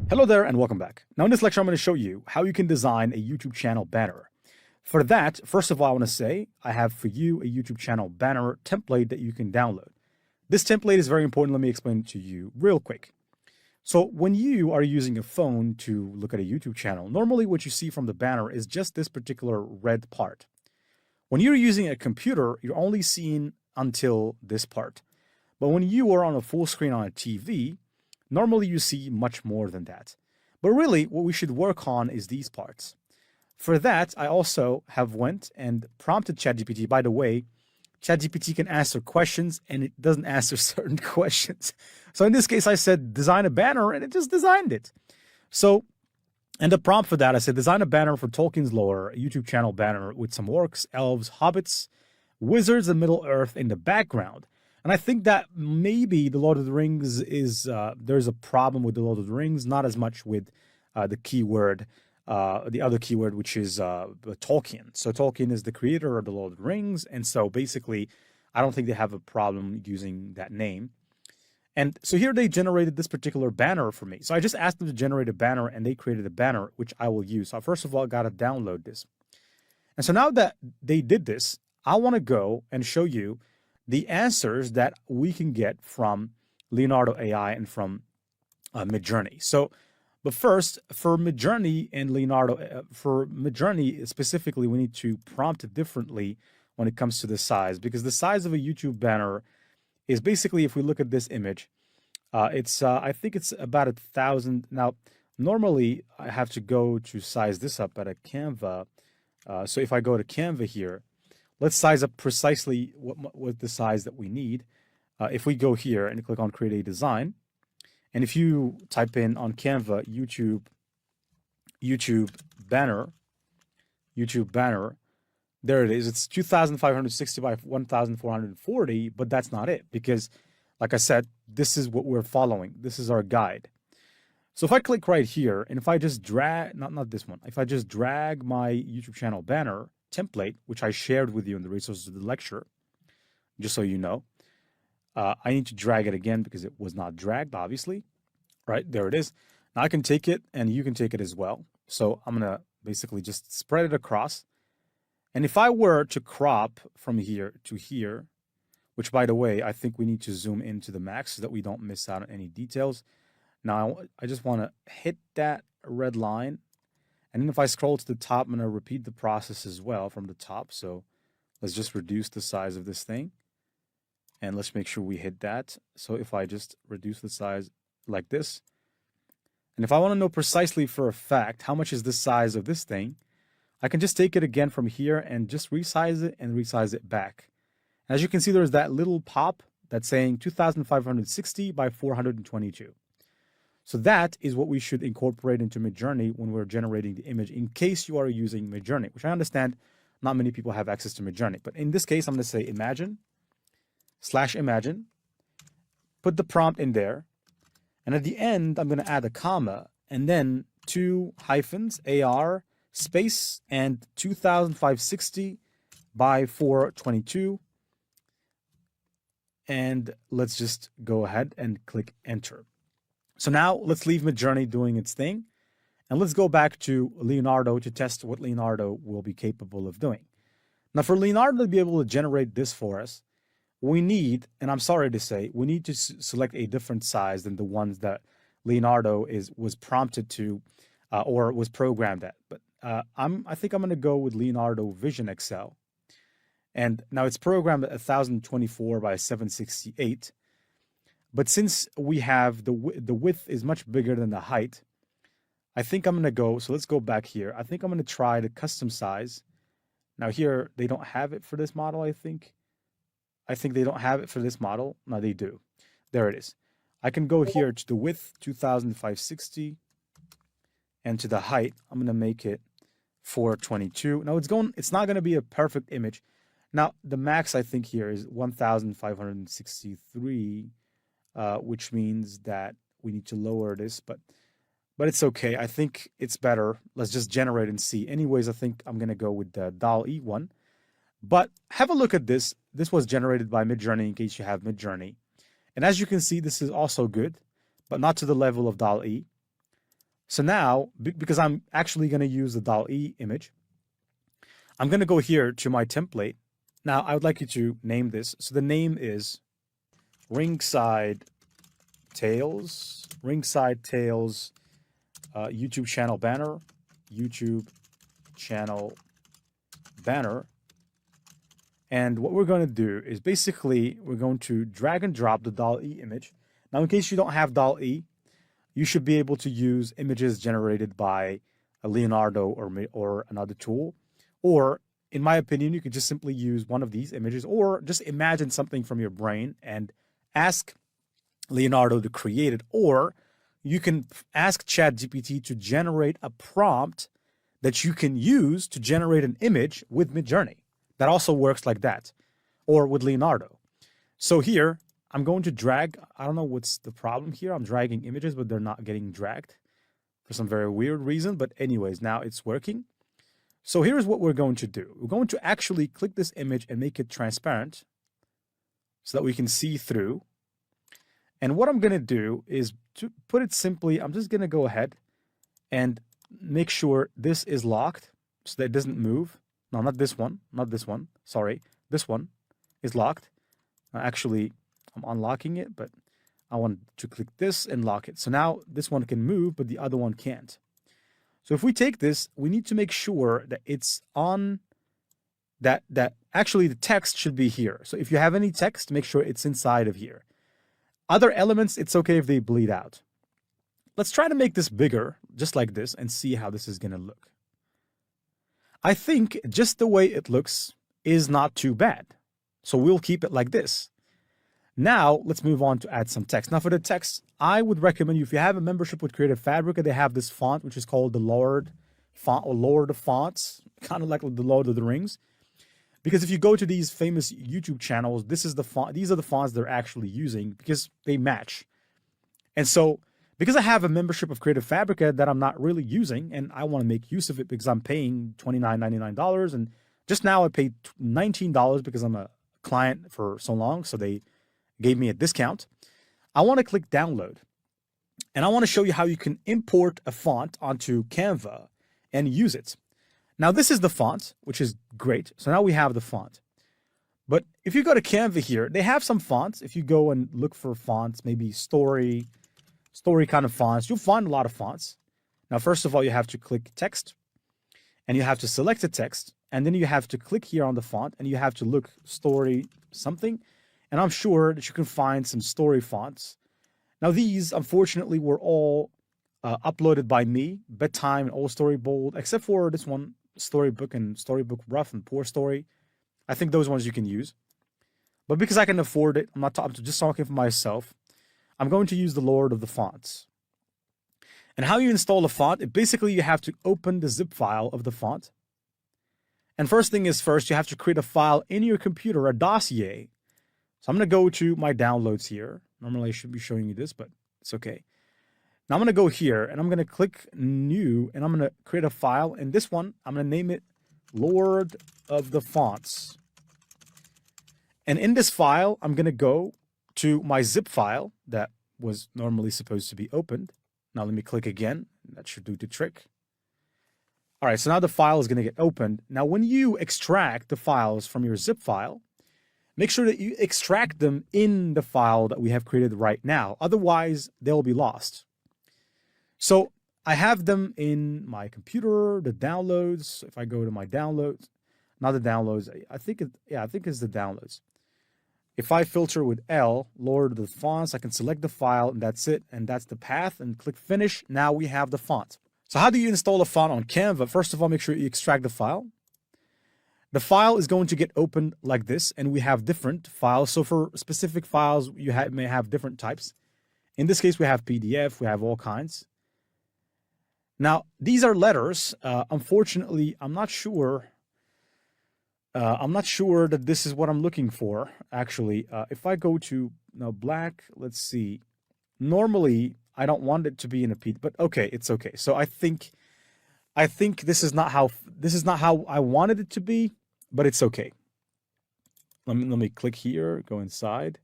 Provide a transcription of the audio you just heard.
Hello there and welcome back. Now in this lecture I'm going to show you how you can design a YouTube channel banner. For that, first of all I want to say I have for you a YouTube channel banner template that you can download. This template is very important. Let me explain it to you real quick. So when you are using a phone to look at a YouTube channel, normally what you see from the banner is just this particular red part. When you're using a computer, you're only seeing until this part. But when you are on a full screen on a TV, normally you see much more than that. But really, what we should work on is these parts. For that, I also have went and prompted ChatGPT. By the way, ChatGPT can answer questions and it doesn't answer certain questions. So in this case, I said, design a banner and it just designed it. So, and the prompt for that, I said, design a banner for Tolkien's lore, a YouTube channel banner with some orcs, elves, hobbits, wizards, and Middle Earth in the background. And I think that maybe the Lord of the Rings is, there's a problem with the Lord of the Rings, not as much with the keyword, the other keyword, which is Tolkien. So Tolkien is the creator of the Lord of the Rings. And so basically, I don't think they have a problem using that name. And so here they generated this particular banner for me. So I just asked them to generate a banner and they created a banner, which I will use. So first of all, I got to download this. And so now that they did this, I want to go and show you the answers that we can get from Leonardo AI and from Midjourney. So, but first, for Midjourney and Leonardo, for Midjourney specifically, we need to prompt it differently when it comes to the size, because the size of a YouTube banner is basically, if we look at this image, I think it's about 1,000. Now, normally I have to go to size this up at a Canva. So if I go to Canva here, let's size up precisely what the size that we need. If we go here and click on create a design, and if you type in on Canva YouTube banner, there it is. It's 2,560 by 1,440, but that's not it, because like I said, this is what we're following. This is our guide. So if I click right here, and if I just drag, not this one, if I just drag my YouTube channel banner template, which I shared with you in the resources of the lecture, just so you know, I need to drag it again because it was not dragged, obviously. Right, there it is. Now I can take it and you can take it as well. So I'm going to basically just spread it across. And if I were to crop from here to here, which by the way, I think we need to zoom into the max so that we don't miss out on any details. Now I just want to hit that red line. And then if I scroll to the top, I'm going to repeat the process as well from the top. So let's just reduce the size of this thing. And let's make sure we hit that. So if I just reduce the size like this, and if I want to know precisely for a fact how much is the size of this thing, I can just take it again from here and just resize it and resize it back. As you can see, there's that little pop that's saying 2,560 by 422. So that is what we should incorporate into Midjourney when we're generating the image, in case you are using Midjourney, which I understand not many people have access to Midjourney. But in this case, I'm going to say imagine, put the prompt in there. And at the end, I'm going to add a comma and then 2 hyphens, AR, space, and 2,560 by 422. And let's just go ahead and click enter. So now let's leave Midjourney doing its thing. And let's go back to Leonardo to test what Leonardo will be capable of doing. Now for Leonardo to be able to generate this for us, we need, and I'm sorry to say, we need to select a different size than the ones that Leonardo was prompted to or was programmed at. But I think I'm going to go with Leonardo Vision XL. And now it's programmed at 1024 by 768. But since we have the width is much bigger than the height, I think I'm going to go, so let's go back here. I think I'm going to try the custom size. Now here, they don't have it for this model, I think. I think they don't have it for this model. No, they do. There it is. I can go here to the width, 2,560, and to the height, I'm going to make it 422. Now it's not going to be a perfect image. Now the max I think here is 1,563, which means that we need to lower this, but it's okay. I think it's better. Let's just generate and see. Anyways, I think I'm going to go with the DALL-E one. But have a look at this. This was generated by Midjourney in case you have Midjourney. And as you can see, this is also good, but not to the level of DALL-E. So now, because I'm actually going to use the DALL-E image, I'm going to go here to my template. Now, I would like you to name this. So the name is Ringside Tales, YouTube channel banner, YouTube channel banner. And what we're going to do is basically we're going to drag and drop the DALL-E image. Now, in case you don't have DALL-E, you should be able to use images generated by a Leonardo or another tool. Or, in my opinion, you could just simply use one of these images, or just imagine something from your brain and ask Leonardo to create it. Or you can ask ChatGPT to generate a prompt that you can use to generate an image with Midjourney. That also works like that, or with Leonardo. So here, I'm going to drag. I don't know what's the problem here. I'm dragging images, but they're not getting dragged for some very weird reason. But anyways, now it's working. So here's what we're going to do. We're going to actually click this image and make it transparent so that we can see through. And what I'm going to do is, to put it simply, I'm just going to go ahead and make sure this is locked so that it doesn't move. No, not this one. Sorry. This one is locked. Actually, I'm unlocking it, but I want to click this and lock it. So now this one can move, but the other one can't. So if we take this, we need to make sure that it's on that actually the text should be here. So if you have any text, make sure it's inside of here. Other elements, it's okay if they bleed out. Let's try to make this bigger, just like this, and see how this is going to look. I think just the way it looks is not too bad. So we'll keep it like this. Now, let's move on to add some text. Now, for the text, I would recommend you, if you have a membership with Creative Fabrica, they have this font, which is called the Lord font, or Lord of Fonts, kind of like the Lord of the Rings. Because if you go to these famous YouTube channels, this is the font. These are the fonts they're actually using because they match. And so, because I have a membership of Creative Fabrica that I'm not really using, and I want to make use of it because I'm paying $29.99, and just now I paid $19 because I'm a client for so long, so they gave me a discount. I want to click download, and I want to show you how you can import a font onto Canva and use it. Now, this is the font, which is great. So now we have the font. But if you go to Canva here, they have some fonts. If you go and look for fonts, maybe story kind of fonts, you'll find a lot of fonts. Now, first of all, you have to click text, and you have to select the text, and then you have to click here on the font, and you have to look story something. And I'm sure that you can find some story fonts. Now, these, unfortunately, were all uploaded by me, Bedtime and Old Story Bold, except for this one, Storybook and Storybook Rough and Poor Story. I think those ones you can use. But because I can afford it, I'm just talking for myself, I'm going to use the Lord of the Fonts. And how you install a font, basically you have to open the zip file of the font. And first thing is first, you have to create a file in your computer, a dossier. So I'm going to go to my downloads here. Normally I should be showing you this, but it's okay. Now I'm going to go here and I'm going to click new and I'm going to create a file. And this one, I'm going to name it Lord of the Fonts. And in this file, I'm going to go to my zip file that was normally supposed to be opened. Now let me click again. That should do the trick. All right, so now the file is going to get opened. Now when you extract the files from your zip file, make sure that you extract them in the file that we have created right now. Otherwise, they'll be lost. So I have them in my computer, the downloads. If I go to my downloads, not the downloads, I think it's the downloads. If I filter with L, Lord of the Fonts, I can select the file and that's it. And that's the path and click finish. Now we have the font. So how do you install a font on Canva? First of all, make sure you extract the file. The file is going to get opened like this, and we have different files. So for specific files, you may have different types. In this case, we have PDF, we have all kinds. Now, these are letters. Unfortunately, I'm not sure that this is what I'm looking for, actually. If I go to black, let's see. Normally, I don't want it to be in a PDF, but okay, it's okay. So I think this is not how I wanted it to be, but it's okay. Let me click here, go inside.